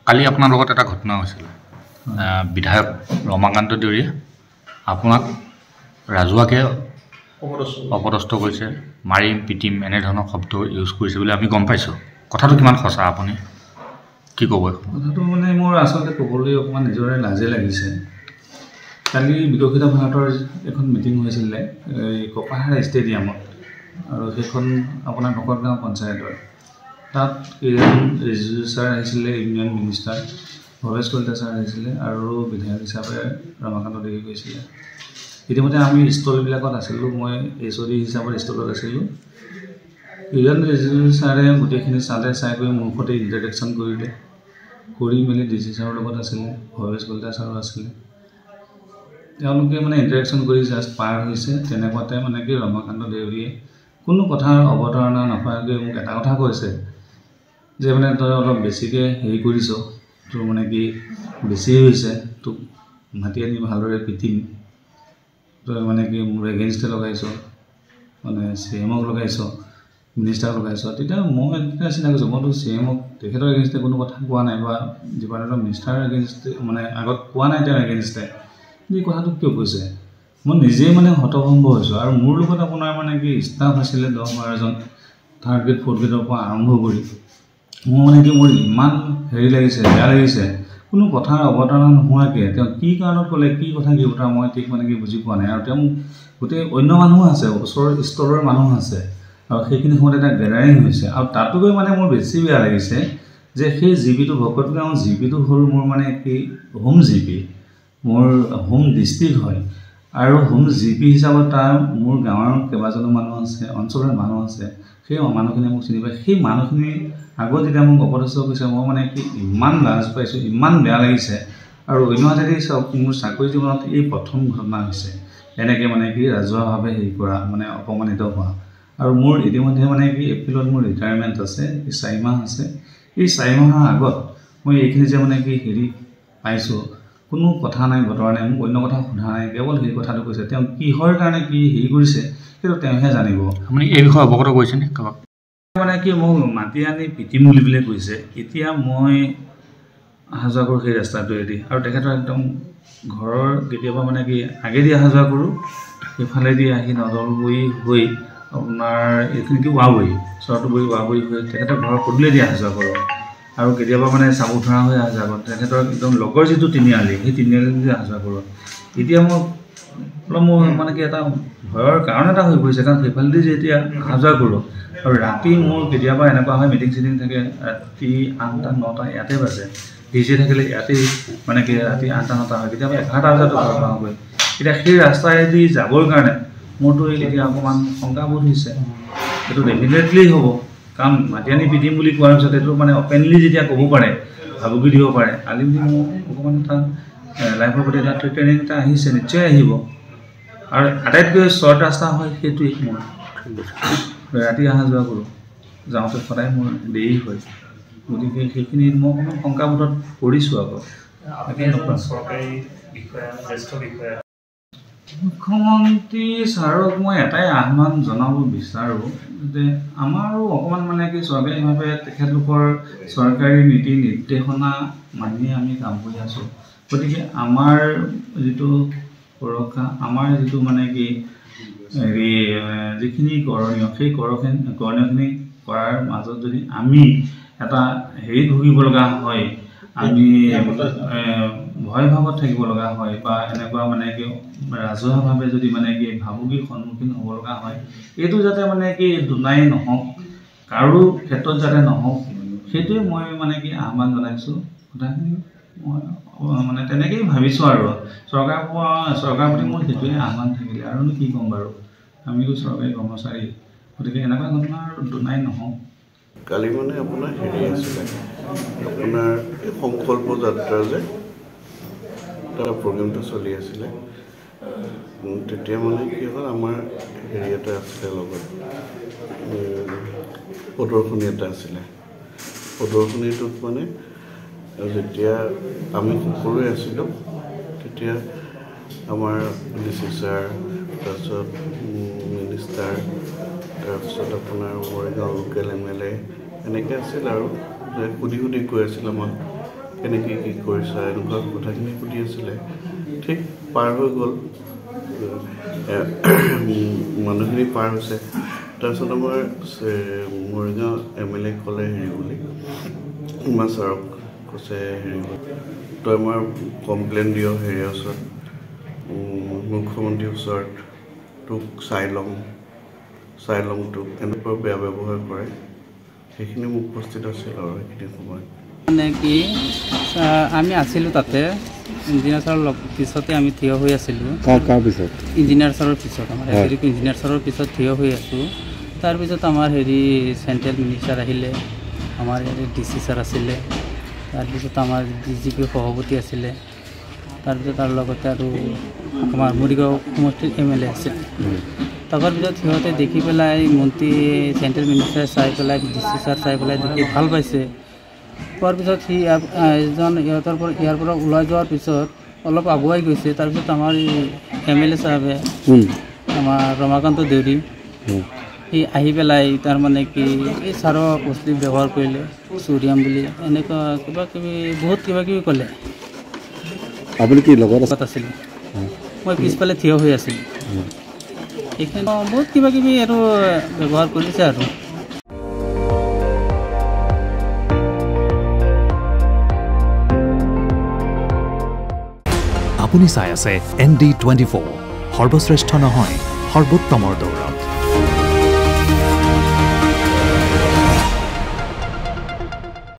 কালি আপোনাৰ লগত এটা ঘটনা হৈছিল বিধায়ক ৰমাকান্ত দেউৰীয়ে আপোনাক ৰাজহুৱাকৈ অপদস্থ কৰিছে মাৰিম পিটিম এনেধৰণৰ শব্দ ইউজ কৰিছে বুলি আমি গম পাইছোঁ কথাটো কিমান সঁচা আপুনি কি ক'ব কথাটো মানে মোৰ আচলতে ক'বলৈ অকণমান নিজৰে লাজে লাগিছে কালি বিকশিত ভাৰতৰ এখন মিটিং হৈছিলে এই কপাহাৰা ষ্টেডিয়ামত আৰু সেইখন আপোনাৰ নকৰগাঁও পঞ্চায়তৰ তাত কেইজন ৰিজু ছাৰ আহিছিলে union minister Bhabesh Kalita sir আহিছিলে আৰু বিধায়ক হিচাপে ৰমাকান্ত দেউৰী গৈছিলে ইতিমধ্যে আমি ষ্টলবিলাকত আছিলোঁ মই HOD হিচাপত ষ্টলত আছিলোঁ ইউনিয়ন ৰিজু ছাৰে গোটেইখিনি চাই কৰি মোৰ সৈতে ইণ্টাৰেকশ্যন কৰিলে কৰি মেলি DC ছাৰৰ লগত আছিলে ভৱেশ কলিতা ছাৰো আছিলে তেওঁলোকে মানে ইণ্টাৰেকশ্যন কৰি জাষ্ট পাৰ হৈছে তেনেকুৱাতে মানে কি ৰমাকান্ত দেউৰীয়ে কোনো কথাৰ অৱতাৰণা নকৰাকৈ মোক এটা কথা কৈছে যে মানে তই অলপ বেছিকৈ হেৰি কৰিছ তোৰ মানে কি বেছি হৈছে তোক মাতি আনি ভালদৰে পিটিম তই মানে কি মোৰ এগেইনষ্টে লগাইছ মানে CMক লগাইছ মিনিষ্টাৰক লগাইছ তেতিয়া মই এটা চিন্তা কৰিছোঁ মইতো CMক তেখেতৰ এগেইনষ্টে কোনো কথা কোৱা নাই বা ডিপাৰ্টমেণ্টৰ মিনিষ্টাৰৰ এগেইনষ্টে মানে আগত কোৱা নাই তেওঁৰ এগেইনষ্টে এই কথাটো কিয় কৈছে মই নিজেই মানে হতভম্ব হৈছোঁ আৰু মোৰ লগত আপোনাৰ মানে কি ষ্টাফ আছিলে 10-12জন থাৰ্ড গ্ৰেড ফ'ৰ্থ গ্ৰেডৰ পৰা আৰম্ভ কৰি মোৰ মানে কি মোৰ ইমান হেৰি লাগিছে বেয়া লাগিছে কোনো কথাৰ অৱতাৰণা নোহোৱাকৈ তেওঁ কি কাৰণত ক'লে কি কথা কি কথা মই ঠিক মানে কি বুজি পোৱা নাই আৰু তেওঁ গোটেই অন্য মানুহ আছে ওচৰৰ ষ্টলৰ মানুহ আছে আৰু সেইখিনি সময়ত এটা গেডাৰিং হৈছে আৰু তাতোকৈ মানে মোৰ বেছি বেয়া লাগিছে যে সেই জিপিটো ভকতগাঁও জিপিটো হ'ল মোৰ মানে কি হোম জিপি মোৰ হোম ডিষ্ট্ৰিক্ট হয় আৰু হোম জিপি হিচাপত তাৰ মোৰ গাঁৱৰ কেইবাজনো মানুহ আছে অঞ্চলৰ মানুহ আছে সেই মানুহখিনি মোক চিনি পায় সেই মানুহখিনি আগত যেতিয়া মোক অপদস্থ কৰিছে মই মানে কি ইমান লাজ পাইছোঁ ইমান বেয়া লাগিছে আৰু অন্যহাতেদি চাওক মোৰ চাকৰি জীৱনত এই প্ৰথম ঘটনা হৈছে এনেকৈ মানে কি ৰাজহুৱাভাৱে হেৰি কৰা মানে অপমানিত হোৱা আৰু মোৰ ইতিমধ্যে মানে কি এপ্ৰিলত মোৰ ৰিটায়াৰমেণ্ট আছে 4 মাহ আছে এই 4 মাহৰ আগত মই এইখিনি যে মানে কি হেৰি পাইছোঁ কোনো কথা নাই বতৰা নাই মোক অন্য কথা সোধা নাই কেৱল সেই কথাটো কৈছে তেওঁ কিহৰ কাৰণে কি হেৰি কৰিছে সেইটো তেওঁহে জানিব আপুনি এই বিষয়ে অৱগত কৰিছেনে কাবাক মানে কি মোক মাতি আনি পিটিম বুলি পেলাই কৈছে এতিয়া মই অহা যোৱা কৰোঁ সেই ৰাস্তাটোৱেদি আৰু তেখেতৰ একদম ঘৰৰ কেতিয়াবা মানে কি আগেদি অহা যোৱা কৰোঁ সেইফালেদি আহি নদলগুৰি হৈ আপোনাৰ এইখিনি কি ৱাবৰি চৰটোবৰি ৱাবৰি হৈ তেখেতৰ ঘৰৰ পদূলিয়েদি অহা যোৱা কৰোঁ আৰু কেতিয়াবা মানে চাবুধৰা হৈ অহা যোৱা কৰোঁ তেখেতৰ একদম লগৰ যিটো তিনিআলি সেই তিনিআলিদি অহা যোৱা কৰোঁ এতিয়া মই অলপ মোৰ মানে কি এটা ভয়ৰ কাৰণ এটা হৈ পৰিছে কাৰণ সেইফালেদি যেতিয়া অহা যোৱা কৰোঁ আৰু ৰাতি মোৰ কেতিয়াবা এনেকুৱা হয় মিটিং চিটিং থাকে ৰাতি 8-9 ইয়াতে বাজে ভিজি থাকিলে ইয়াতেই মানে কি ৰাতি 8-9 হয় কেতিয়াবা 11টা বজাতো ঘৰ পাওঁগৈ এতিয়া সেই ৰাস্তাইদি যাবৰ কাৰণে মোৰতো এতিয়া অকণমান শংকাবোধ হৈছে এইটো ডেফিনেটলি হ'ব কাৰণ মাতি আনি পিটিম বুলি কোৱাৰ পিছত এইটো মানে অপেনলি যেতিয়া ক'ব পাৰে ভাবুকি দিব পাৰে কালি মোৰ অকণমান এটা লাইফৰ প্ৰতি এটা ট্ৰেইনিং এটা আহিছে নিশ্চয় আহিব আৰু আটাইতকৈ শ্বৰ্ট ৰাস্তা হয় সেইটোৱেই মোৰ ৰাতি অহা যোৱা কৰোঁ যাওঁতে সদায় মোৰ দেৰি হয় গতিকে সেইখিনি মই অকণমান শংকাবোধত পৰিছোঁ আকৌ মুখ্যমন্ত্ৰী ছাৰক মই এটাই আহ্বান জনাব বিচাৰোঁ যে আমাৰো অকণমান মানে কি চৰকাৰীভাৱে তেখেতলোকৰ চৰকাৰী নীতি নিৰ্দেশনা মানি আমি কাম কৰি আছোঁ গতিকে আমাৰ যিটো সুৰক্ষা আমাৰ যিটো মানে কি হেৰি যিখিনি কৰণীয় সেই কৰণীয়খিনি কৰাৰ মাজত যদি আমি এটা হেৰিত ভুগিব লগা হয় আমি ভয় ভাৱত থাকিব লগা হয় বা এনেকুৱা মানে কি ৰাজহুৱাভাৱে যদি মানে কি ভাবুকিৰ সন্মুখীন হ'ব লগা হয় এইটো যাতে মানে কি দুনাই নহওক কাৰো ক্ষেত্ৰত যাতে নহওক সেইটোৱে মই মানে কি আহ্বান জনাইছোঁ কথাখিনি মই মানে তেনেকেই ভাবিছোঁ আৰু চৰকাৰৰ প্ৰতি মোৰ সেইটোৱে আহ্বান থাকিলে আৰুনো কি ক'ম বাৰু আমিতো চৰকাৰী কৰ্মচাৰী গতিকে এনেকুৱা ঘটনাৰ দুনাই নহওক কালি মানে আপোনাৰ হেৰি আছিলে আপোনাৰ এই সংকল্প যাত্ৰা যে তাৰ প্ৰগ্ৰেমটো চলি আছিলে তেতিয়া মানে কি হ'ল আমাৰ হেৰি এটা আছিলে লগত প্ৰদৰ্শনী এটা আছিলে প্ৰদৰ্শনীটোত মানে যেতিয়া আমি সকলোৱে আছিলোঁ তেতিয়া আমাৰ DC ছাৰ তাৰপিছত মিনিষ্টাৰ তাৰপিছত আপোনাৰ মৰিগাঁও লোকেল MLA এনেকৈ আছিল আৰু সুধি কৈ আছিল আমাক কেনেকৈ কি কৰিছা এনেকুৱা কথাখিনি সুধি আছিলে ঠিক পাৰ হৈ গ'ল মানুহখিনি পাৰ হৈছে তাৰপিছত আমাৰ মৰিগাঁও MLA ক'লে হেৰি বুলি আমাৰ ছাৰক কৈছে হেৰি তই আমাৰ কমপ্লেইন দিয় হেৰিৰ ওচৰত মুখ্যমন্ত্ৰীৰ ওচৰত তোক চাই ল'ম তোক এনেকুৱা বেয়া ব্যৱহাৰ কৰে সেইখিনি মোক উপস্থিত আছিল আৰু সেইখিনি সময়ত মানে কি আমি আছিলোঁ তাতে ইঞ্জিনিয়াৰ ছাৰৰ পিছতে আমি থিয় হৈ আছিলোঁ পিছত ইঞ্জিনিয়াৰ ছাৰৰ পিছত আমাৰ ইঞ্জিনিয়াৰ ছাৰৰ পিছত থিয় হৈ আছোঁ তাৰপিছত আমাৰ হেৰি চেণ্ট্ৰেল মিনিষ্টাৰ আহিলে আমাৰ ইয়াতে DC ছাৰ আছিলে তাৰপিছত আমাৰ DGP সভাপতি আছিলে তাৰপিছত তাৰ লগতে আৰু আমাৰ মৰিগাঁও সমষ্টিৰ MLA আছিল তাৰ পিছত সিহঁতে দেখি পেলাই মন্ত্ৰী চেণ্ট্ৰেল মিনিষ্টাৰে চাই পেলাই DC ছাৰ চাই পেলাই দেখি ভাল পাইছে পোৱাৰ পিছত সি এজন ইয়াৰ পৰা ওলাই যোৱাৰ পিছত অলপ আগুৱাই গৈছে তাৰপিছত আমাৰ MLA চাহাবে আমাৰ ৰমাকান্ত দেউৰী সি আহি পেলাই তাৰমানে কি এই ছাৰক অশ্লীল ব্যৱহাৰ কৰিলে চুৰিয়াম বুলি এনেকুৱা বহুত কিবা কিবি ক'লে আপুনি কি লগত আছিলে মই পিছফালে থিয় হৈ আছিলোঁ এইখিনি বহুত কিবা কিবি আৰু ব্যৱহাৰ কৰিছে আৰু আপুনি চাই আছে ND24 সৰ্বশ্ৰেষ্ঠ নহয় সৰ্বোত্তমৰ দৌৰ